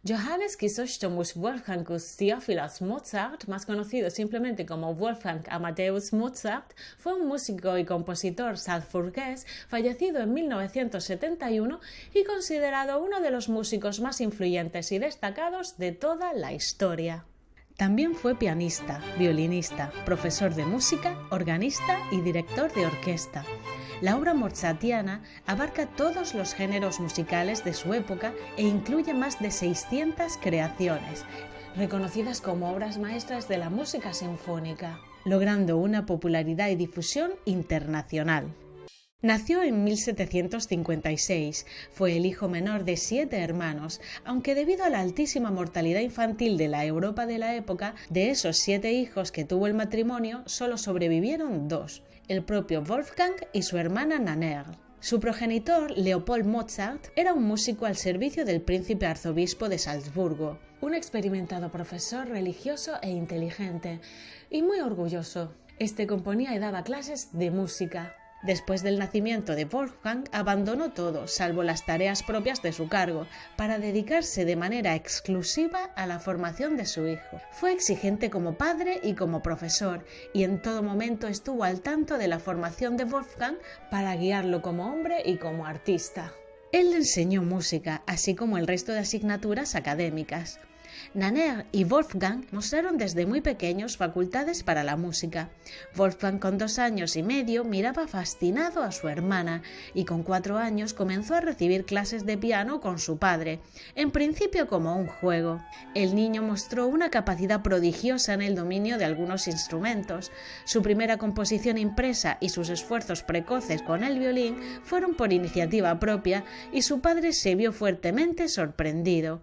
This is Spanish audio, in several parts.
Johannes Chrysostomus Wolfgangus Theophilus Mozart, más conocido simplemente como Wolfgang Amadeus Mozart, fue un músico y compositor salzburgués fallecido en 1971 y considerado uno de los músicos más influyentes y destacados de toda la historia. También fue pianista, violinista, profesor de música, organista y director de orquesta. La obra mozartiana abarca todos los géneros musicales de su época e incluye más de 600 creaciones, reconocidas como obras maestras de la música sinfónica, logrando una popularidad y difusión internacional. Nació en 1756, fue el hijo menor de 7 hermanos, aunque debido a la altísima mortalidad infantil de la Europa de la época, de esos 7 hijos que tuvo el matrimonio, solo sobrevivieron 2, el propio Wolfgang y su hermana Nannerl. Su progenitor, Leopold Mozart, era un músico al servicio del príncipe arzobispo de Salzburgo, un experimentado profesor religioso e inteligente, y muy orgulloso. Este componía y daba clases de música. Después del nacimiento de Wolfgang, abandonó todo, salvo las tareas propias de su cargo, para dedicarse de manera exclusiva a la formación de su hijo. Fue exigente como padre y como profesor, y en todo momento estuvo al tanto de la formación de Wolfgang para guiarlo como hombre y como artista. Él le enseñó música, así como el resto de asignaturas académicas. Nannerl y Wolfgang mostraron desde muy pequeños facultades para la música. Wolfgang con 2 años y medio miraba fascinado a su hermana y con 4 años comenzó a recibir clases de piano con su padre, en principio como un juego. El niño mostró una capacidad prodigiosa en el dominio de algunos instrumentos. Su primera composición impresa y sus esfuerzos precoces con el violín fueron por iniciativa propia y su padre se vio fuertemente sorprendido.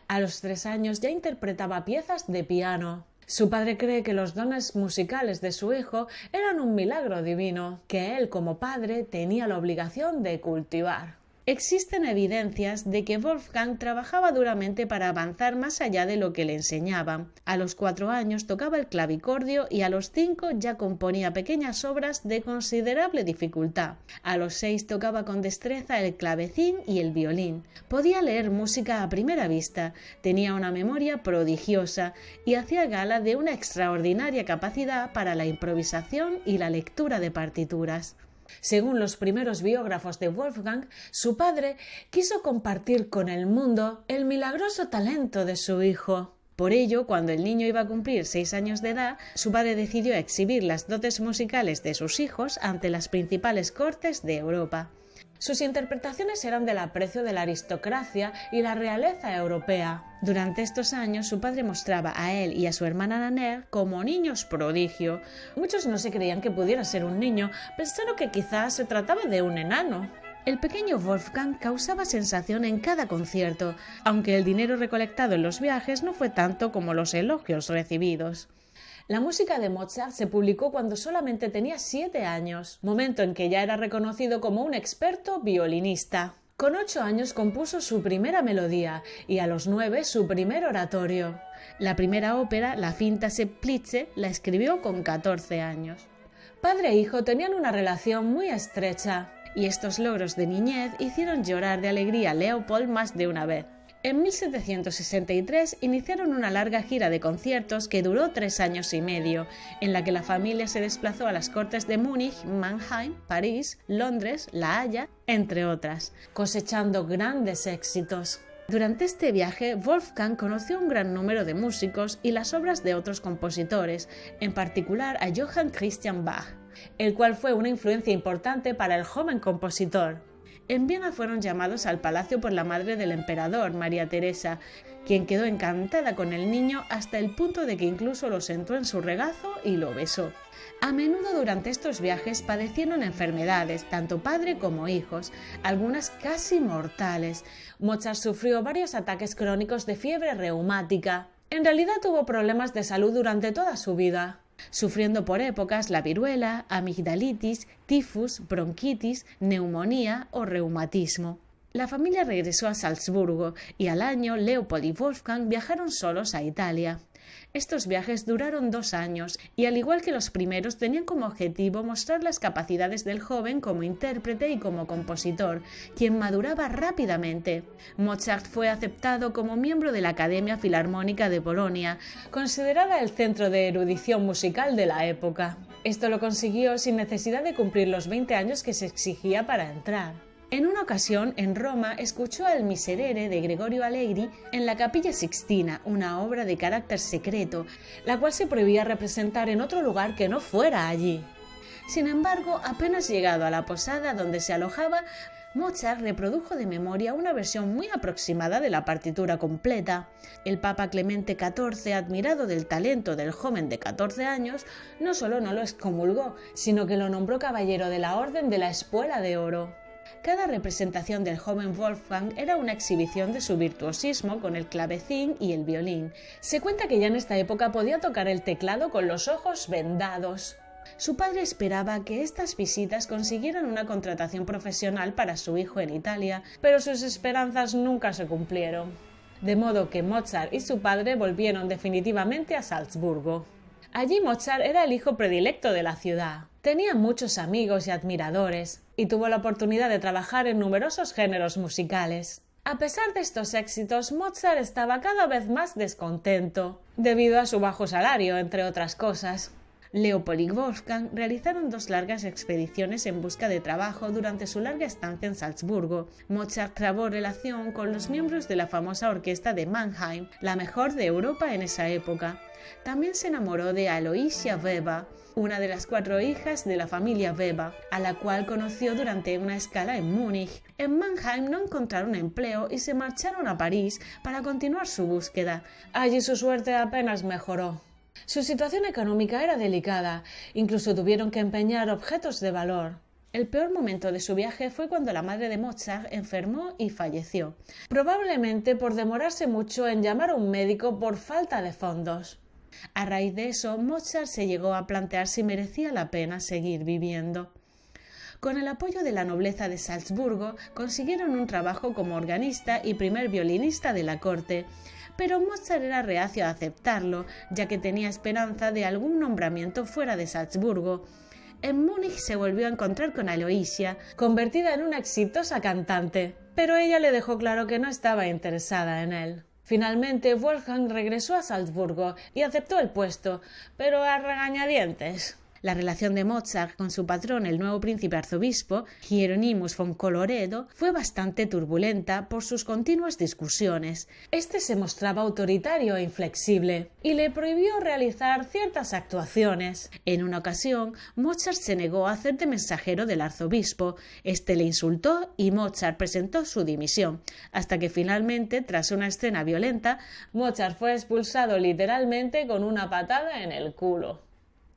A los 3 años ya interpretaba piezas de piano. Su padre cree que los dones musicales de su hijo eran un milagro divino, que él como padre tenía la obligación de cultivar. Existen evidencias de que Wolfgang trabajaba duramente para avanzar más allá de lo que le enseñaban. A los 4 años tocaba el clavicordio y a los 5 ya componía pequeñas obras de considerable dificultad. A los 6 tocaba con destreza el clavecín y el violín. Podía leer música a primera vista, tenía una memoria prodigiosa y hacía gala de una extraordinaria capacidad para la improvisación y la lectura de partituras. Según los primeros biógrafos de Wolfgang, su padre quiso compartir con el mundo el milagroso talento de su hijo. Por ello, cuando el niño iba a cumplir 6 años de edad, su padre decidió exhibir las dotes musicales de sus hijos ante las principales cortes de Europa. Sus interpretaciones eran del aprecio de la aristocracia y la realeza europea. Durante estos años, su padre mostraba a él y a su hermana Nannerl como niños prodigio. Muchos no se creían que pudiera ser un niño, pensando que quizás se trataba de un enano. El pequeño Wolfgang causaba sensación en cada concierto, aunque el dinero recolectado en los viajes no fue tanto como los elogios recibidos. La música de Mozart se publicó cuando solamente tenía 7 años, momento en que ya era reconocido como un experto violinista. Con 8 años compuso su primera melodía y a los 9 su primer oratorio. La primera ópera, la Finta Semplice, la escribió con 14 años. Padre e hijo tenían una relación muy estrecha y estos logros de niñez hicieron llorar de alegría a Leopold más de una vez. En 1763 iniciaron una larga gira de conciertos que duró 3 años y medio, en la que la familia se desplazó a las cortes de Múnich, Mannheim, París, Londres, La Haya, entre otras, cosechando grandes éxitos. Durante este viaje, Wolfgang conoció un gran número de músicos y las obras de otros compositores, en particular a Johann Christian Bach, el cual fue una influencia importante para el joven compositor. En Viena fueron llamados al palacio por la madre del emperador, María Teresa, quien quedó encantada con el niño hasta el punto de que incluso lo sentó en su regazo y lo besó. A menudo durante estos viajes padecieron enfermedades, tanto padre como hijos, algunas casi mortales. Mozart sufrió varios ataques crónicos de fiebre reumática. En realidad tuvo problemas de salud durante toda su vida, sufriendo por épocas la viruela, amigdalitis, tifus, bronquitis, neumonía o reumatismo. La familia regresó a Salzburgo y al año Leopold y Wolfgang viajaron solos a Italia. Estos viajes duraron 2 años y, al igual que los primeros, tenían como objetivo mostrar las capacidades del joven como intérprete y como compositor, quien maduraba rápidamente. Mozart fue aceptado como miembro de la Academia Filarmónica de Bolonia, considerada el centro de erudición musical de la época. Esto lo consiguió sin necesidad de cumplir los 20 años que se exigía para entrar. En una ocasión, en Roma, escuchó el Miserere de Gregorio Allegri en la Capilla Sixtina, una obra de carácter secreto, la cual se prohibía representar en otro lugar que no fuera allí. Sin embargo, apenas llegado a la posada donde se alojaba, Mozart reprodujo de memoria una versión muy aproximada de la partitura completa. El Papa Clemente XIV, admirado del talento del joven de 14 años, no solo no lo excomulgó, sino que lo nombró caballero de la Orden de la Espuela de Oro. Cada representación del joven Wolfgang era una exhibición de su virtuosismo con el clavecín y el violín. Se cuenta que ya en esta época podía tocar el teclado con los ojos vendados. Su padre esperaba que estas visitas consiguieran una contratación profesional para su hijo en Italia, pero sus esperanzas nunca se cumplieron. De modo que Mozart y su padre volvieron definitivamente a Salzburgo. Allí Mozart era el hijo predilecto de la ciudad. Tenía muchos amigos y admiradores, y tuvo la oportunidad de trabajar en numerosos géneros musicales. A pesar de estos éxitos, Mozart estaba cada vez más descontento, debido a su bajo salario, entre otras cosas. Leopold y Wolfgang realizaron 2 largas expediciones en busca de trabajo durante su larga estancia en Salzburgo. Mozart trabó relación con los miembros de la famosa orquesta de Mannheim, la mejor de Europa en esa época. También se enamoró de Aloysia Weber, una de las 4 hijas de la familia Weber, a la cual conoció durante una escala en Múnich. En Mannheim no encontraron empleo y se marcharon a París para continuar su búsqueda. Allí su suerte apenas mejoró. Su situación económica era delicada, incluso tuvieron que empeñar objetos de valor. El peor momento de su viaje fue cuando la madre de Mozart enfermó y falleció, probablemente por demorarse mucho en llamar a un médico por falta de fondos. A raíz de eso, Mozart se llegó a plantear si merecía la pena seguir viviendo. Con el apoyo de la nobleza de Salzburgo, consiguieron un trabajo como organista y primer violinista de la corte, pero Mozart era reacio a aceptarlo, ya que tenía esperanza de algún nombramiento fuera de Salzburgo. En Múnich se volvió a encontrar con Aloysia, convertida en una exitosa cantante, pero ella le dejó claro que no estaba interesada en él. Finalmente, Wolfgang regresó a Salzburgo y aceptó el puesto, pero a regañadientes. La relación de Mozart con su patrón, el nuevo príncipe arzobispo, Hieronymus von Colloredo, fue bastante turbulenta por sus continuas discusiones. Este se mostraba autoritario e inflexible y le prohibió realizar ciertas actuaciones. En una ocasión, Mozart se negó a hacer de mensajero del arzobispo. Este le insultó y Mozart presentó su dimisión, hasta que finalmente, tras una escena violenta, Mozart fue expulsado literalmente con una patada en el culo.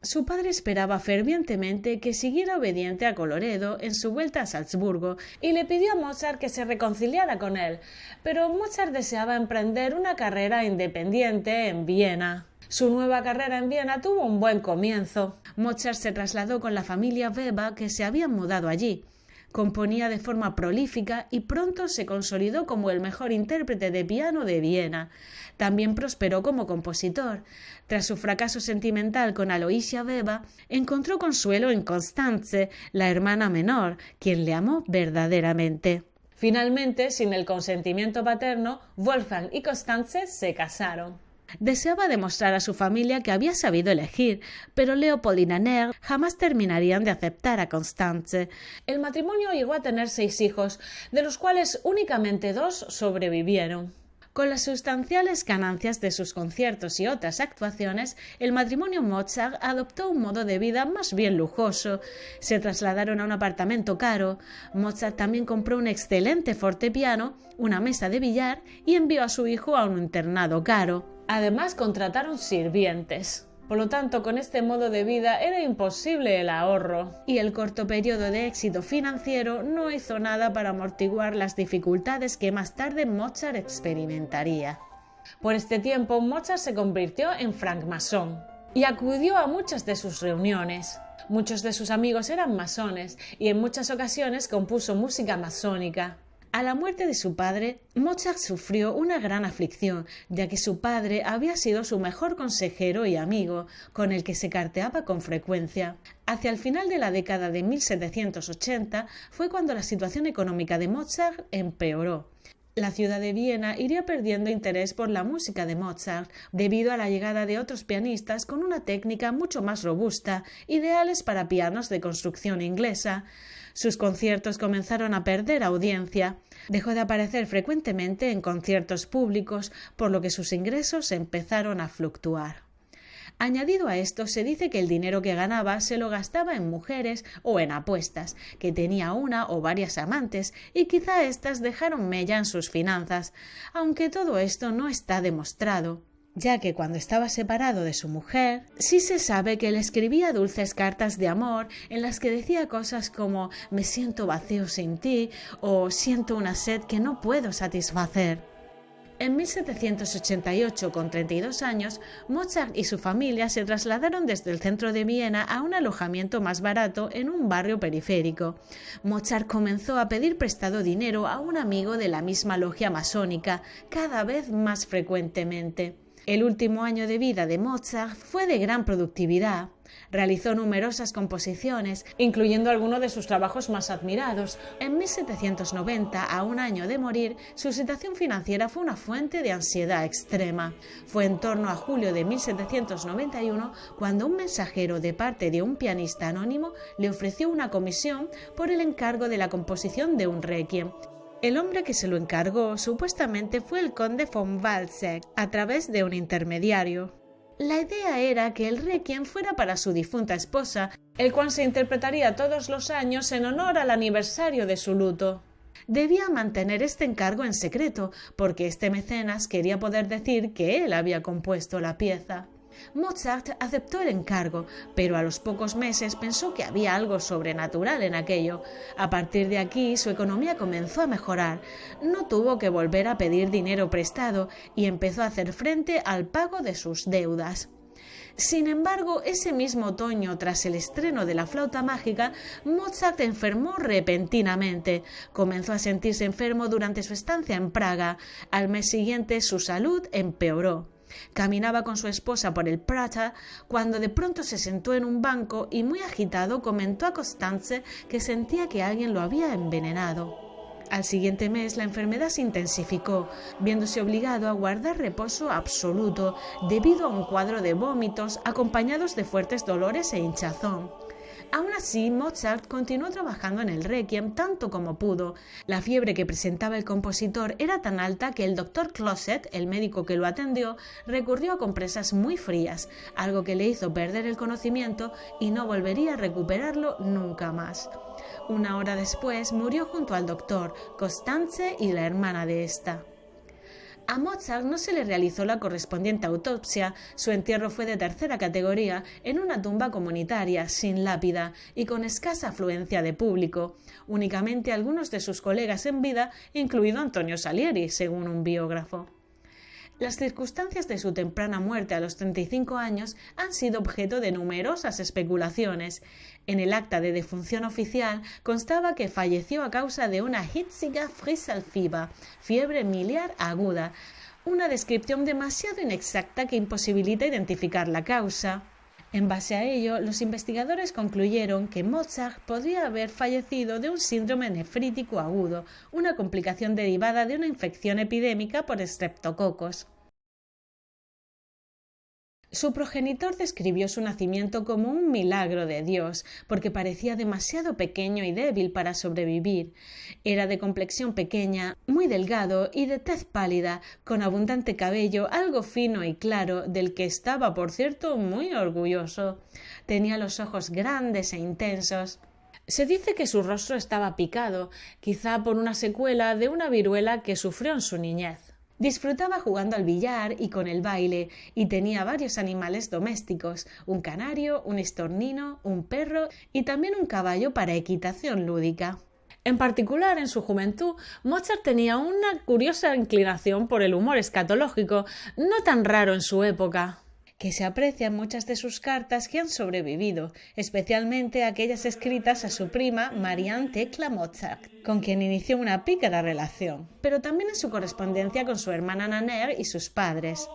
Su padre esperaba fervientemente que siguiera obediente a Colloredo en su vuelta a Salzburgo y le pidió a Mozart que se reconciliara con él, pero Mozart deseaba emprender una carrera independiente en Viena. Su nueva carrera en Viena tuvo un buen comienzo. Mozart se trasladó con la familia Weber, que se habían mudado allí. Componía de forma prolífica y pronto se consolidó como el mejor intérprete de piano de Viena. También prosperó como compositor. Tras su fracaso sentimental con Aloysia Weber, encontró consuelo en Constanze, la hermana menor, quien le amó verdaderamente. Finalmente, sin el consentimiento paterno, Wolfgang y Constanze se casaron. Deseaba demostrar a su familia que había sabido elegir, pero Leopold y Nannerl jamás terminarían de aceptar a Constanze. El matrimonio llegó a tener 6 hijos, de los cuales únicamente 2 sobrevivieron. Con las sustanciales ganancias de sus conciertos y otras actuaciones, el matrimonio Mozart adoptó un modo de vida más bien lujoso. Se trasladaron a un apartamento caro. Mozart también compró un excelente fortepiano, una mesa de billar y envió a su hijo a un internado caro. Además, contrataron sirvientes. Por lo tanto, con este modo de vida era imposible el ahorro, y el corto periodo de éxito financiero no hizo nada para amortiguar las dificultades que más tarde Mozart experimentaría. Por este tiempo, Mozart se convirtió en francmasón y acudió a muchas de sus reuniones. Muchos de sus amigos eran masones y en muchas ocasiones compuso música masónica. A la muerte de su padre, Mozart sufrió una gran aflicción, ya que su padre había sido su mejor consejero y amigo, con el que se carteaba con frecuencia. Hacia el final de la década de 1780 fue cuando la situación económica de Mozart empeoró. La ciudad de Viena iría perdiendo interés por la música de Mozart debido a la llegada de otros pianistas con una técnica mucho más robusta, ideales para pianos de construcción inglesa. Sus conciertos comenzaron a perder audiencia. Dejó de aparecer frecuentemente en conciertos públicos, por lo que sus ingresos empezaron a fluctuar. Añadido a esto, se dice que el dinero que ganaba se lo gastaba en mujeres o en apuestas, que tenía una o varias amantes y quizá éstas dejaron mella en sus finanzas, aunque todo esto no está demostrado, ya que cuando estaba separado de su mujer, sí se sabe que le escribía dulces cartas de amor en las que decía cosas como «me siento vacío sin ti» o «siento una sed que no puedo satisfacer». En 1788, con 32 años, Mozart y su familia se trasladaron desde el centro de Viena a un alojamiento más barato en un barrio periférico. Mozart comenzó a pedir prestado dinero a un amigo de la misma logia masónica, cada vez más frecuentemente. El último año de vida de Mozart fue de gran productividad. Realizó numerosas composiciones, incluyendo algunos de sus trabajos más admirados. En 1790, a un año de morir, su situación financiera fue una fuente de ansiedad extrema. Fue en torno a julio de 1791 cuando un mensajero de parte de un pianista anónimo le ofreció una comisión por el encargo de la composición de un requiem. El hombre que se lo encargó supuestamente fue el conde von Walsegg, a través de un intermediario. La idea era que el requiem fuera para su difunta esposa, el cual se interpretaría todos los años en honor al aniversario de su luto. Debía mantener este encargo en secreto, porque este mecenas quería poder decir que él había compuesto la pieza. Mozart aceptó el encargo, pero a los pocos meses pensó que había algo sobrenatural en aquello. A partir de aquí su economía comenzó a mejorar. No tuvo que volver a pedir dinero prestado y empezó a hacer frente al pago de sus deudas. Sin embargo, ese mismo otoño, tras el estreno de La flauta mágica, Mozart enfermó repentinamente. Comenzó a sentirse enfermo durante su estancia en Praga. Al mes siguiente su salud empeoró. Caminaba con su esposa por el Prater cuando de pronto se sentó en un banco y muy agitado comentó a Constanze que sentía que alguien lo había envenenado. Al siguiente mes la enfermedad se intensificó, viéndose obligado a guardar reposo absoluto debido a un cuadro de vómitos acompañados de fuertes dolores e hinchazón. Aún así, Mozart continuó trabajando en el requiem tanto como pudo. La fiebre que presentaba el compositor era tan alta que el doctor Closet, el médico que lo atendió, recurrió a compresas muy frías, algo que le hizo perder el conocimiento y no volvería a recuperarlo nunca más. Una hora después murió junto al doctor, Constanze y la hermana de esta. A Mozart no se le realizó la correspondiente autopsia, su entierro fue de tercera categoría en una tumba comunitaria, sin lápida y con escasa afluencia de público. Únicamente algunos de sus colegas en vida, incluido Antonio Salieri, según un biógrafo. Las circunstancias de su temprana muerte a los 35 años han sido objeto de numerosas especulaciones. En el acta de defunción oficial constaba que falleció a causa de una hitzige Fieber, fiebre miliar aguda, una descripción demasiado inexacta que imposibilita identificar la causa. En base a ello, los investigadores concluyeron que Mozart podría haber fallecido de un síndrome nefrítico agudo, una complicación derivada de una infección epidémica por estreptococos. Su progenitor describió su nacimiento como un milagro de Dios, porque parecía demasiado pequeño y débil para sobrevivir. Era de complexión pequeña, muy delgado y de tez pálida, con abundante cabello algo fino y claro, del que estaba, por cierto, muy orgulloso. Tenía los ojos grandes e intensos. Se dice que su rostro estaba picado, quizá por una secuela de una viruela que sufrió en su niñez. Disfrutaba jugando al billar y con el baile, y tenía varios animales domésticos, un canario, un estornino, un perro y también un caballo para equitación lúdica. En particular, en su juventud, Mozart tenía una curiosa inclinación por el humor escatológico, no tan raro en su época. que se aprecian muchas de sus cartas que han sobrevivido, especialmente aquellas escritas a su prima Marianne Thekla Mozart, con quien inició una pícara relación, pero también en su correspondencia con su hermana Nannerl y sus padres.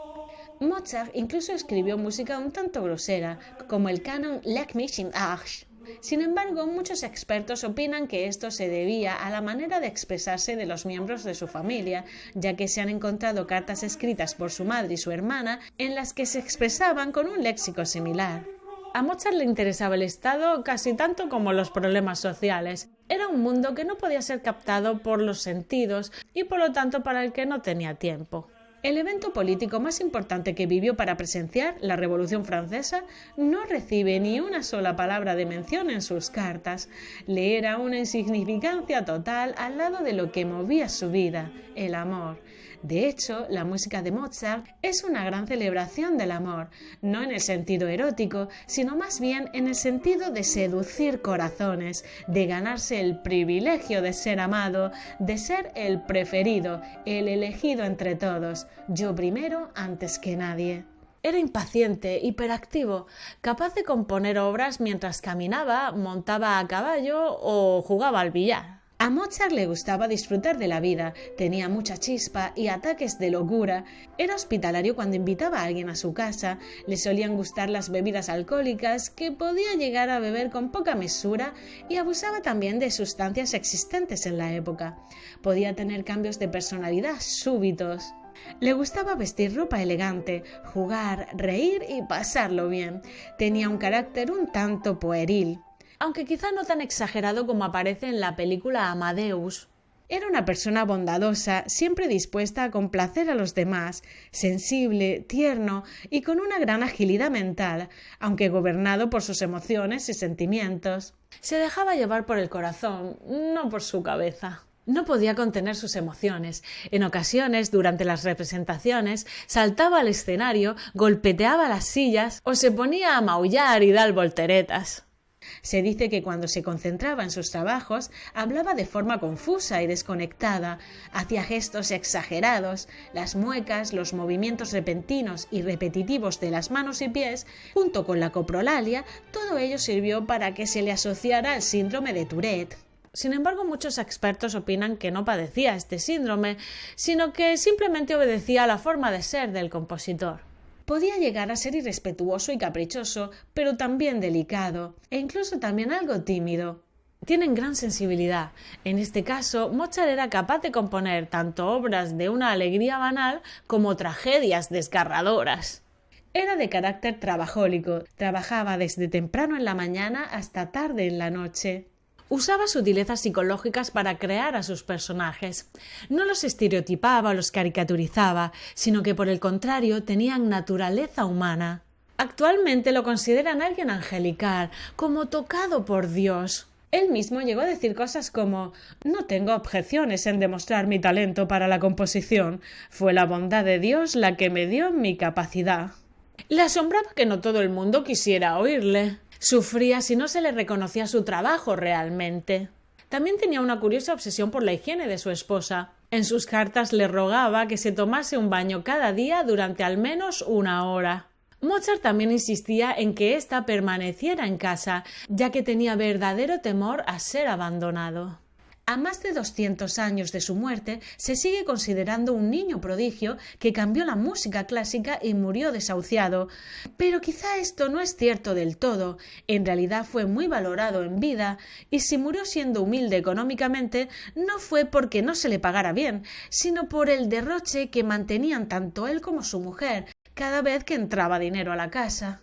Mozart incluso escribió música un tanto grosera, como el canon Leck mich im Arsch. Sin embargo, muchos expertos opinan que esto se debía a la manera de expresarse de los miembros de su familia, ya que se han encontrado cartas escritas por su madre y su hermana en las que se expresaban con un léxico similar. A Mozart le interesaba el Estado casi tanto como los problemas sociales. Era un mundo que no podía ser captado por los sentidos y por lo tanto para el que no tenía tiempo. El evento político más importante que vivió para presenciar, la Revolución Francesa, no recibe ni una sola palabra de mención en sus cartas. Le era una insignificancia total al lado de lo que movía su vida, el amor. De hecho, la música de Mozart es una gran celebración del amor, no en el sentido erótico, sino más bien en el sentido de seducir corazones, de ganarse el privilegio de ser amado, de ser el preferido, el elegido entre todos, yo primero antes que nadie. Era impaciente, hiperactivo, capaz de componer obras mientras caminaba, montaba a caballo o jugaba al billar. A Mozart le gustaba disfrutar de la vida, tenía mucha chispa y ataques de locura. Era hospitalario cuando invitaba a alguien a su casa, le solían gustar las bebidas alcohólicas, que podía llegar a beber con poca mesura, y abusaba también de sustancias existentes en la época. Podía tener cambios de personalidad súbitos. Le gustaba vestir ropa elegante, jugar, reír y pasarlo bien. Tenía un carácter un tanto pueril, aunque quizá no tan exagerado como aparece en la película Amadeus. Era una persona bondadosa, siempre dispuesta a complacer a los demás, sensible, tierno y con una gran agilidad mental, aunque gobernado por sus emociones y sentimientos. Se dejaba llevar por el corazón, no por su cabeza. No podía contener sus emociones. En ocasiones, durante las representaciones, saltaba al escenario, golpeteaba las sillas o se ponía a maullar y dar volteretas. Se dice que cuando se concentraba en sus trabajos hablaba de forma confusa y desconectada, hacía gestos exagerados, las muecas, los movimientos repentinos y repetitivos de las manos y pies, junto con la coprolalia, todo ello sirvió para que se le asociara al síndrome de Tourette. Sin embargo, muchos expertos opinan que no padecía este síndrome, sino que simplemente obedecía a la forma de ser del compositor. Podía llegar a ser irrespetuoso y caprichoso, pero también delicado, e incluso también algo tímido. Tienen gran sensibilidad. En este caso, Mozart era capaz de componer tanto obras de una alegría banal como tragedias desgarradoras. Era de carácter trabajólico, trabajaba desde temprano en la mañana hasta tarde en la noche. Usaba sutilezas psicológicas para crear a sus personajes. No los estereotipaba o los caricaturizaba, sino que por el contrario tenían naturaleza humana. Actualmente lo consideran alguien angelical, como tocado por Dios. Él mismo llegó a decir cosas como: «No tengo objeciones en demostrar mi talento para la composición. Fue la bondad de Dios la que me dio mi capacidad». Le asombraba que no todo el mundo quisiera oírle. Sufría si no se le reconocía su trabajo realmente. También tenía una curiosa obsesión por la higiene de su esposa. En sus cartas le rogaba que se tomase un baño cada día durante al menos 1 hora. Mozart también insistía en que ésta permaneciera en casa, ya que tenía verdadero temor a ser abandonado. A más de 200 años de su muerte, se sigue considerando un niño prodigio que cambió la música clásica y murió desahuciado. Pero quizá esto no es cierto del todo. En realidad fue muy valorado en vida, y si murió siendo humilde económicamente, no fue porque no se le pagara bien, sino por el derroche que mantenían tanto él como su mujer cada vez que entraba dinero a la casa.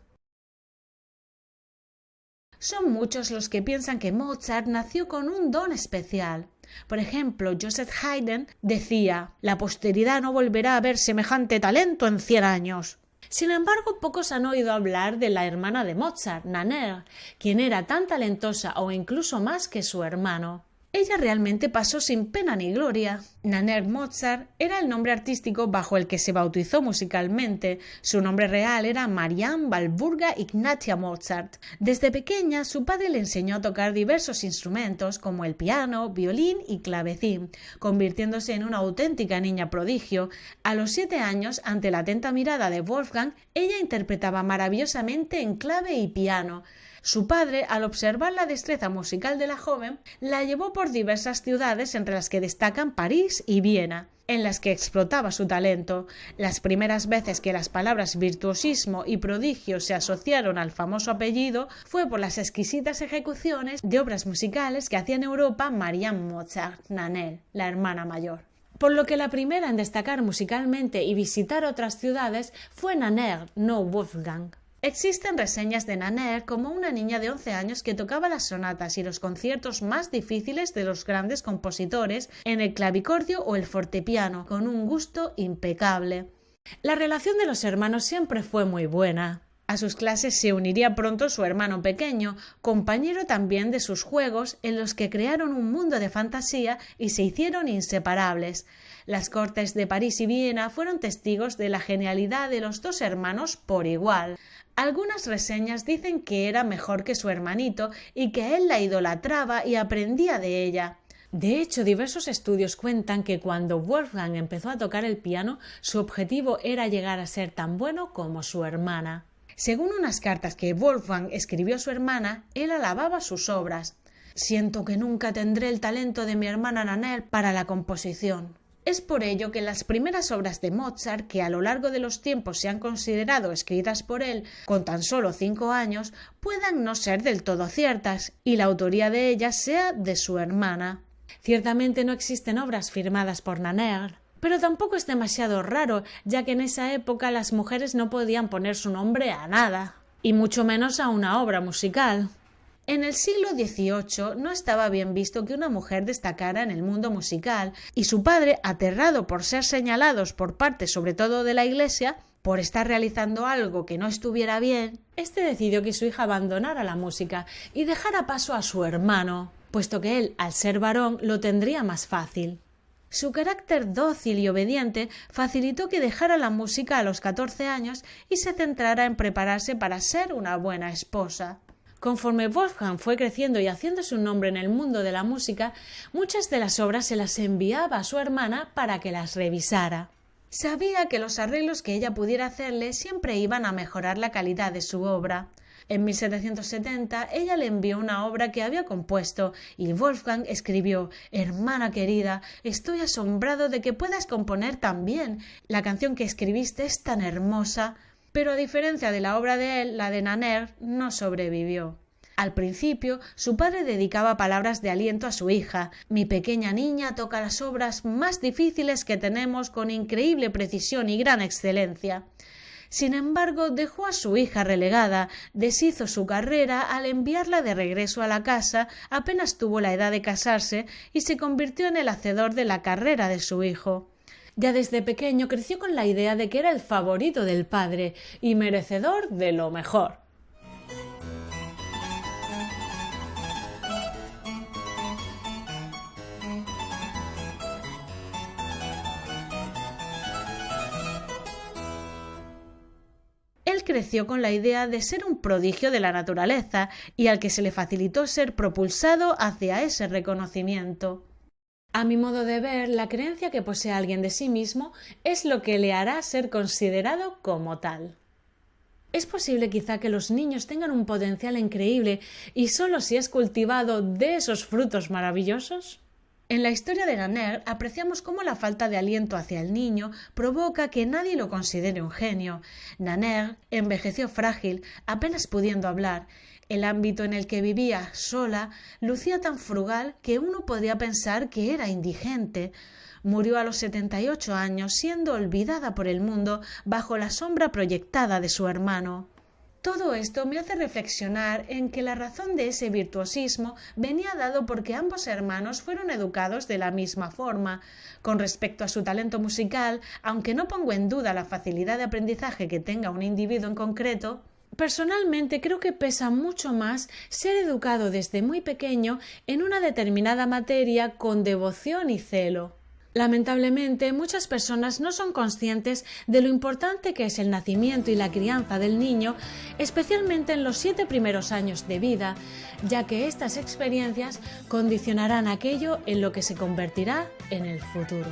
Son muchos los que piensan que Mozart nació con un don especial. Por ejemplo, Joseph Haydn decía: «La posteridad no volverá a ver semejante talento en 100 años». Sin embargo, pocos han oído hablar de la hermana de Mozart, Nannerl, quien era tan talentosa o incluso más que su hermano. Ella realmente pasó sin pena ni gloria. Nannerl Mozart era el nombre artístico bajo el que se bautizó musicalmente. Su nombre real era Marianne Walburga Ignatia Mozart. Desde pequeña, su padre le enseñó a tocar diversos instrumentos como el piano, violín y clavecín, convirtiéndose en una auténtica niña prodigio. A los 7 años, ante la atenta mirada de Wolfgang, ella interpretaba maravillosamente en clave y piano. Su padre, al observar la destreza musical de la joven, la llevó por diversas ciudades entre las que destacan París y Viena, en las que explotaba su talento. Las primeras veces que las palabras virtuosismo y prodigio se asociaron al famoso apellido fue por las exquisitas ejecuciones de obras musicales que hacía en Europa Marianne Mozart, Nannerl, la hermana mayor. Por lo que la primera en destacar musicalmente y visitar otras ciudades fue Nannerl, no Wolfgang. Existen reseñas de Nannerl como una niña de 11 años que tocaba las sonatas y los conciertos más difíciles de los grandes compositores en el clavicordio o el fortepiano, con un gusto impecable. La relación de los hermanos siempre fue muy buena. A sus clases se uniría pronto su hermano pequeño, compañero también de sus juegos, en los que crearon un mundo de fantasía y se hicieron inseparables. Las cortes de París y Viena fueron testigos de la genialidad de los dos hermanos por igual. Algunas reseñas dicen que era mejor que su hermanito y que él la idolatraba y aprendía de ella. De hecho, diversos estudios cuentan que cuando Wolfgang empezó a tocar el piano, su objetivo era llegar a ser tan bueno como su hermana. Según unas cartas que Wolfgang escribió a su hermana, él alababa sus obras. «Siento que nunca tendré el talento de mi hermana Nannerl para la composición». Es por ello que las primeras obras de Mozart, que a lo largo de los tiempos se han considerado escritas por él con tan solo 5 años, puedan no ser del todo ciertas y la autoría de ellas sea de su hermana. Ciertamente no existen obras firmadas por Nannerl, pero tampoco es demasiado raro, ya que en esa época las mujeres no podían poner su nombre a nada, y mucho menos a una obra musical. En el siglo XVIII no estaba bien visto que una mujer destacara en el mundo musical, y su padre, aterrado por ser señalados por parte sobre todo de la Iglesia, por estar realizando algo que no estuviera bien, decidió que su hija abandonara la música y dejara paso a su hermano, puesto que él, al ser varón, lo tendría más fácil. Su carácter dócil y obediente facilitó que dejara la música a los 14 años y se centrara en prepararse para ser una buena esposa. Conforme Wolfgang fue creciendo y haciéndose un nombre en el mundo de la música, muchas de las obras se las enviaba a su hermana para que las revisara. Sabía que los arreglos que ella pudiera hacerle siempre iban a mejorar la calidad de su obra. En 1770 ella le envió una obra que había compuesto y Wolfgang escribió: «Hermana querida, estoy asombrado de que puedas componer tan bien. La canción que escribiste es tan hermosa». Pero a diferencia de la obra de él, la de Nannerl no sobrevivió. Al principio, su padre dedicaba palabras de aliento a su hija. «Mi pequeña niña toca las obras más difíciles que tenemos con increíble precisión y gran excelencia». Sin embargo, dejó a su hija relegada, deshizo su carrera al enviarla de regreso a la casa, apenas tuvo la edad de casarse y se convirtió en el hacedor de la carrera de su hijo. Ya desde pequeño creció con la idea de que era el favorito del padre y merecedor de lo mejor. Él creció con la idea de ser un prodigio de la naturaleza y al que se le facilitó ser propulsado hacia ese reconocimiento. A mi modo de ver, la creencia que posee alguien de sí mismo es lo que le hará ser considerado como tal. Es posible quizá que los niños tengan un potencial increíble y solo si es cultivado dé esos frutos maravillosos. En la historia de Nannerl apreciamos cómo la falta de aliento hacia el niño provoca que nadie lo considere un genio. Nannerl envejeció frágil, apenas pudiendo hablar. El ámbito en el que vivía, sola, lucía tan frugal que uno podría pensar que era indigente. Murió a los 78 años, siendo olvidada por el mundo bajo la sombra proyectada de su hermano. Todo esto me hace reflexionar en que la razón de ese virtuosismo venía dado porque ambos hermanos fueron educados de la misma forma. Con respecto a su talento musical, aunque no pongo en duda la facilidad de aprendizaje que tenga un individuo en concreto, Personalmente creo que pesa mucho más ser educado desde muy pequeño en una determinada materia con devoción y celo. Lamentablemente, muchas personas no son conscientes de lo importante que es el nacimiento y la crianza del niño, especialmente en los 7 primeros años de vida, ya que estas experiencias condicionarán aquello en lo que se convertirá en el futuro.